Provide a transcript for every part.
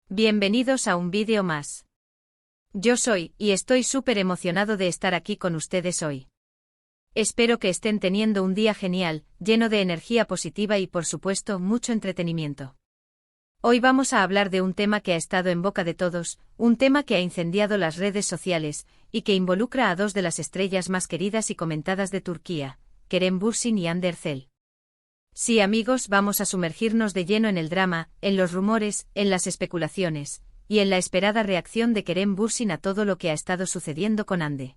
Bienvenidos a un vídeo más. Yo soy, y estoy súper emocionado de estar aquí con ustedes hoy. Espero que estén teniendo un día genial, lleno de energía positiva y por supuesto mucho entretenimiento. Hoy vamos a hablar de un tema que ha estado en boca de todos, un tema que ha incendiado las redes sociales, y que involucra a dos de las estrellas más queridas y comentadas de Turquía, Kerem Bürsin y Hande Erçel. Sí, amigos, vamos a sumergirnos de lleno en el drama, en los rumores, en las especulaciones, y en la esperada reacción de Kerem Bürsin a todo lo que ha estado sucediendo con Hande.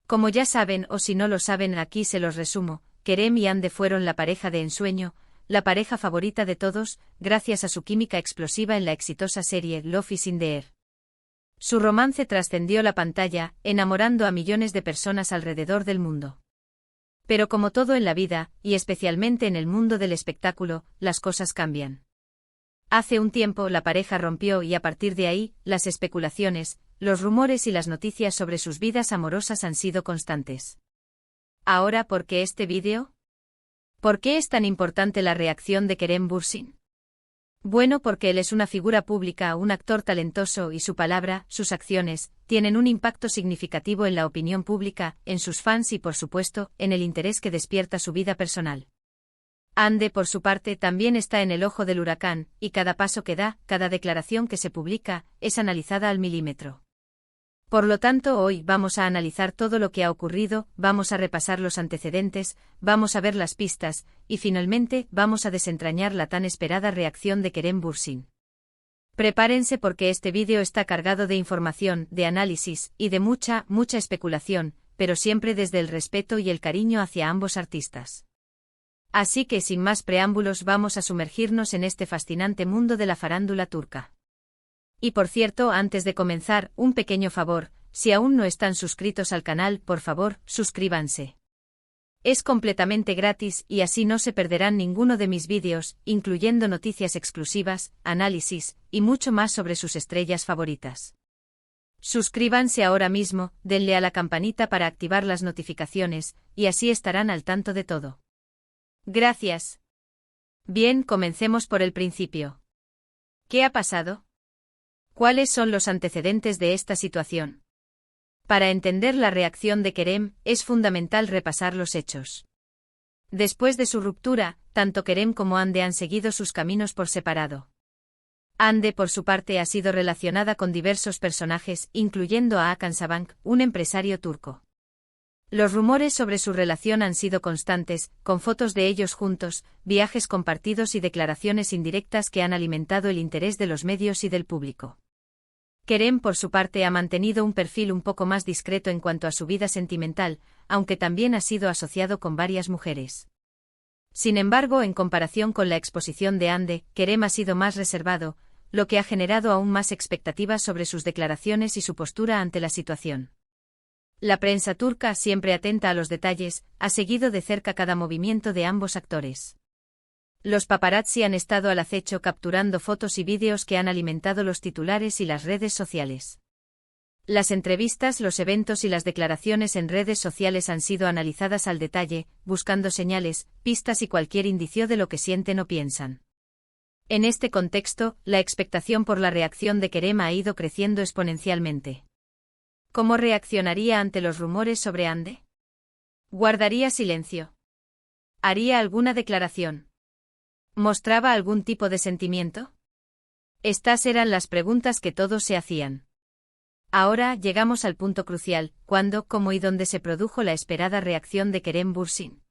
Como ya saben o si no lo saben aquí se los resumo, Kerem y Hande fueron la pareja de ensueño, la pareja favorita de todos, gracias a su química explosiva en la exitosa serie Love is in the Air. Su romance trascendió la pantalla, enamorando a millones de personas alrededor del mundo. Pero como todo en la vida, y especialmente en el mundo del espectáculo, las cosas cambian. Hace un tiempo la pareja rompió y a partir de ahí, las especulaciones, los rumores y las noticias sobre sus vidas amorosas han sido constantes. Ahora, ¿por qué este vídeo? ¿Por qué es tan importante la reacción de Kerem Bürsin? Bueno, porque él es una figura pública, un actor talentoso y su palabra, sus acciones, tienen un impacto significativo en la opinión pública, en sus fans y por supuesto, en el interés que despierta su vida personal. Hande, por su parte, también está en el ojo del huracán, y cada paso que da, cada declaración que se publica, es analizada al milímetro. Por lo tanto, hoy vamos a analizar todo lo que ha ocurrido, vamos a repasar los antecedentes, vamos a ver las pistas, y finalmente, vamos a desentrañar la tan esperada reacción de Kerem Bürsin. Prepárense porque este vídeo está cargado de información, de análisis, y de mucha especulación, pero siempre desde el respeto y el cariño hacia ambos artistas. Así que sin más preámbulos vamos a sumergirnos en este fascinante mundo de la farándula turca. Y por cierto, antes de comenzar, un pequeño favor, si aún no están suscritos al canal, por favor, suscríbanse. Es completamente gratis y así no se perderán ninguno de mis vídeos, incluyendo noticias exclusivas, análisis, y mucho más sobre sus estrellas favoritas. Suscríbanse ahora mismo, denle a la campanita para activar las notificaciones, y así estarán al tanto de todo. Gracias. Bien, comencemos por el principio. ¿Qué ha pasado? ¿Cuáles son los antecedentes de esta situación? Para entender la reacción de Kerem, es fundamental repasar los hechos. Después de su ruptura, tanto Kerem como Hande han seguido sus caminos por separado. Hande, por su parte, ha sido relacionada con diversos personajes, incluyendo a Hakan Sabancı, un empresario turco. Los rumores sobre su relación han sido constantes, con fotos de ellos juntos, viajes compartidos y declaraciones indirectas que han alimentado el interés de los medios y del público. Kerem, por su parte, ha mantenido un perfil un poco más discreto en cuanto a su vida sentimental, aunque también ha sido asociado con varias mujeres. Sin embargo, en comparación con la exposición de Hande, Kerem ha sido más reservado, lo que ha generado aún más expectativas sobre sus declaraciones y su postura ante la situación. La prensa turca, siempre atenta a los detalles, ha seguido de cerca cada movimiento de ambos actores. Los paparazzi han estado al acecho capturando fotos y vídeos que han alimentado los titulares y las redes sociales. Las entrevistas, los eventos y las declaraciones en redes sociales han sido analizadas al detalle, buscando señales, pistas y cualquier indicio de lo que sienten o piensan. En este contexto, la expectación por la reacción de Kerem ha ido creciendo exponencialmente. ¿Cómo reaccionaría ante los rumores sobre Hande? ¿Guardaría silencio? ¿Haría alguna declaración? ¿Mostraba algún tipo de sentimiento? Estas eran las preguntas que todos se hacían. Ahora llegamos al punto crucial, cuándo, cómo y dónde se produjo la esperada reacción de Kerem Bürsin.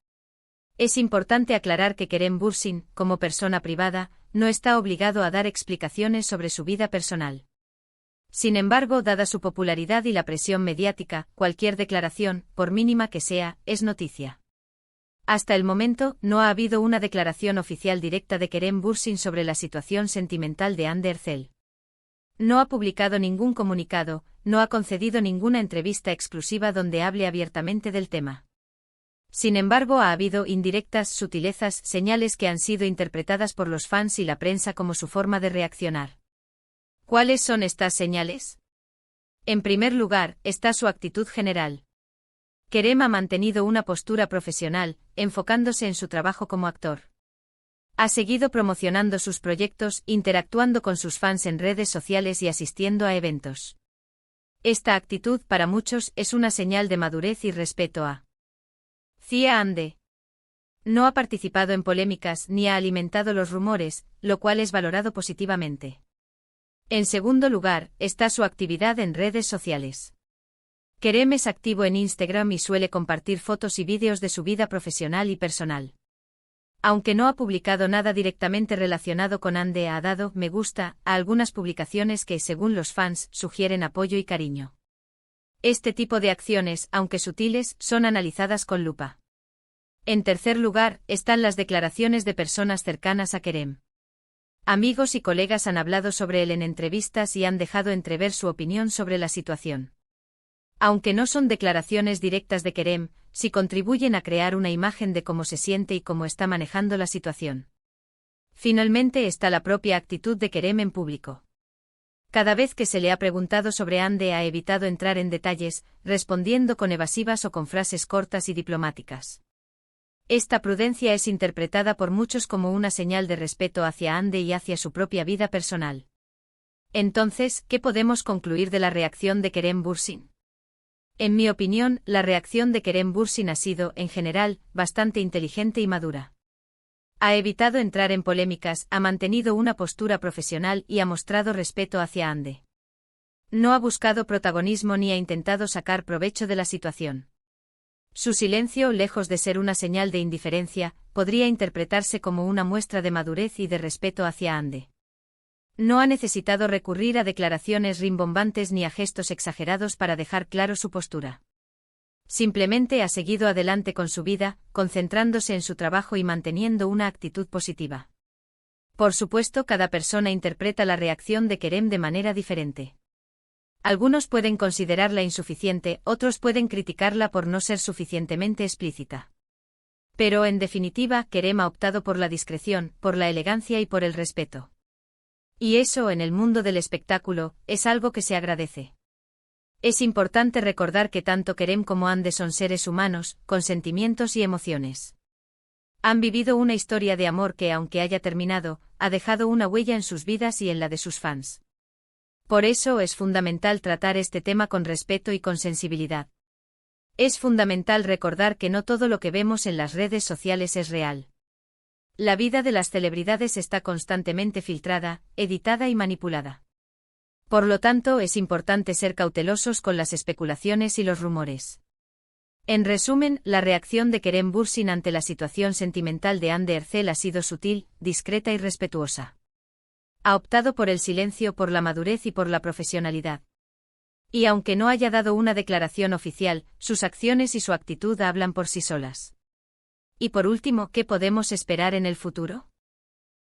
Es importante aclarar que Kerem Bürsin, como persona privada, no está obligado a dar explicaciones sobre su vida personal. Sin embargo, dada su popularidad y la presión mediática, cualquier declaración, por mínima que sea, es noticia. Hasta el momento, no ha habido una declaración oficial directa de Kerem Bürsin sobre la situación sentimental de Hande Erçel. No ha publicado ningún comunicado, no ha concedido ninguna entrevista exclusiva donde hable abiertamente del tema. Sin embargo, ha habido indirectas sutilezas, señales que han sido interpretadas por los fans y la prensa como su forma de reaccionar. ¿Cuáles son estas señales? En primer lugar, está su actitud general. Kerem ha mantenido una postura profesional, enfocándose en su trabajo como actor. Ha seguido promocionando sus proyectos, interactuando con sus fans en redes sociales y asistiendo a eventos. Esta actitud para muchos es una señal de madurez y respeto hacia Ande. No ha participado en polémicas ni ha alimentado los rumores, lo cual es valorado positivamente. En segundo lugar, está su actividad en redes sociales. Kerem es activo en Instagram y suele compartir fotos y vídeos de su vida profesional y personal. Aunque no ha publicado nada directamente relacionado con Ande, ha dado me gusta a algunas publicaciones que, según los fans, sugieren apoyo y cariño. Este tipo de acciones, aunque sutiles, son analizadas con lupa. En tercer lugar, están las declaraciones de personas cercanas a Kerem. Amigos y colegas han hablado sobre él en entrevistas y han dejado entrever su opinión sobre la situación. Aunque no son declaraciones directas de Kerem, sí contribuyen a crear una imagen de cómo se siente y cómo está manejando la situación. Finalmente está la propia actitud de Kerem en público. Cada vez que se le ha preguntado sobre Ande ha evitado entrar en detalles, respondiendo con evasivas o con frases cortas y diplomáticas. Esta prudencia es interpretada por muchos como una señal de respeto hacia Ande y hacia su propia vida personal. Entonces, ¿qué podemos concluir de la reacción de Kerem Bürsin? En mi opinión, la reacción de Kerem Bürsin ha sido, en general, bastante inteligente y madura. Ha evitado entrar en polémicas, ha mantenido una postura profesional y ha mostrado respeto hacia Ande. No ha buscado protagonismo ni ha intentado sacar provecho de la situación. Su silencio, lejos de ser una señal de indiferencia, podría interpretarse como una muestra de madurez y de respeto hacia Ande. No ha necesitado recurrir a declaraciones rimbombantes ni a gestos exagerados para dejar claro su postura. Simplemente ha seguido adelante con su vida, concentrándose en su trabajo y manteniendo una actitud positiva. Por supuesto, cada persona interpreta la reacción de Kerem de manera diferente. Algunos pueden considerarla insuficiente, otros pueden criticarla por no ser suficientemente explícita. Pero en definitiva, Kerem ha optado por la discreción, por la elegancia y por el respeto. Y eso, en el mundo del espectáculo, es algo que se agradece. Es importante recordar que tanto Kerem como Ande son seres humanos, con sentimientos y emociones. Han vivido una historia de amor que, aunque haya terminado, ha dejado una huella en sus vidas y en la de sus fans. Por eso es fundamental tratar este tema con respeto y con sensibilidad. Es fundamental recordar que no todo lo que vemos en las redes sociales es real. La vida de las celebridades está constantemente filtrada, editada y manipulada. Por lo tanto, es importante ser cautelosos con las especulaciones y los rumores. En resumen, la reacción de Kerem Bürsin ante la situación sentimental de Hande Erçel ha sido sutil, discreta y respetuosa. Ha optado por el silencio, por la madurez y por la profesionalidad. Y aunque no haya dado una declaración oficial, sus acciones y su actitud hablan por sí solas. Y por último, ¿qué podemos esperar en el futuro?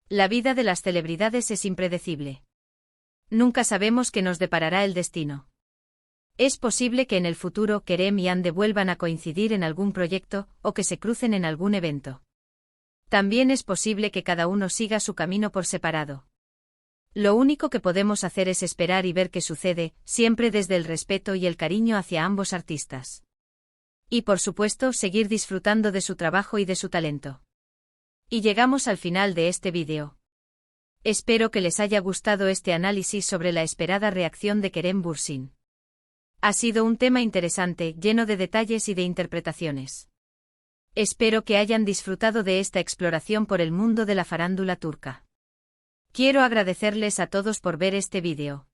La vida de las celebridades es impredecible. Nunca sabemos qué nos deparará el destino. Es posible que en el futuro Kerem y Hande vuelvan a coincidir en algún proyecto, o que se crucen en algún evento. También es posible que cada uno siga su camino por separado. Lo único que podemos hacer es esperar y ver qué sucede, siempre desde el respeto y el cariño hacia ambos artistas. Y por supuesto, seguir disfrutando de su trabajo y de su talento. Y llegamos al final de este vídeo. Espero que les haya gustado este análisis sobre la esperada reacción de Kerem Bürsin. Ha sido un tema interesante, lleno de detalles y de interpretaciones. Espero que hayan disfrutado de esta exploración por el mundo de la farándula turca. Quiero agradecerles a todos por ver este vídeo.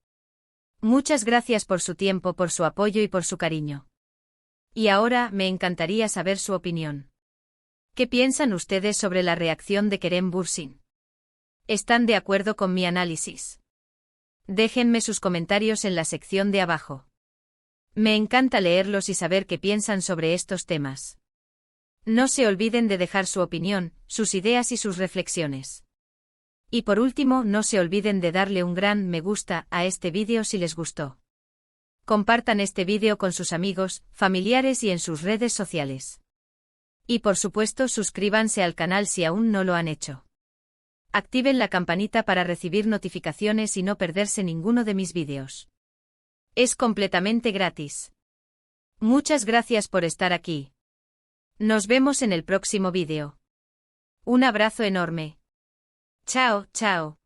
Muchas gracias por su tiempo, por su apoyo y por su cariño. Y ahora, me encantaría saber su opinión. ¿Qué piensan ustedes sobre la reacción de Kerem Bürsin? ¿Están de acuerdo con mi análisis? Déjenme sus comentarios en la sección de abajo. Me encanta leerlos y saber qué piensan sobre estos temas. No se olviden de dejar su opinión, sus ideas y sus reflexiones. Y por último, no se olviden de darle un gran me gusta a este vídeo si les gustó. Compartan este vídeo con sus amigos, familiares y en sus redes sociales. Y por supuesto, suscríbanse al canal si aún no lo han hecho. Activen la campanita para recibir notificaciones y no perderse ninguno de mis vídeos. Es completamente gratis. Muchas gracias por estar aquí. Nos vemos en el próximo vídeo. Un abrazo enorme. Chao, chao.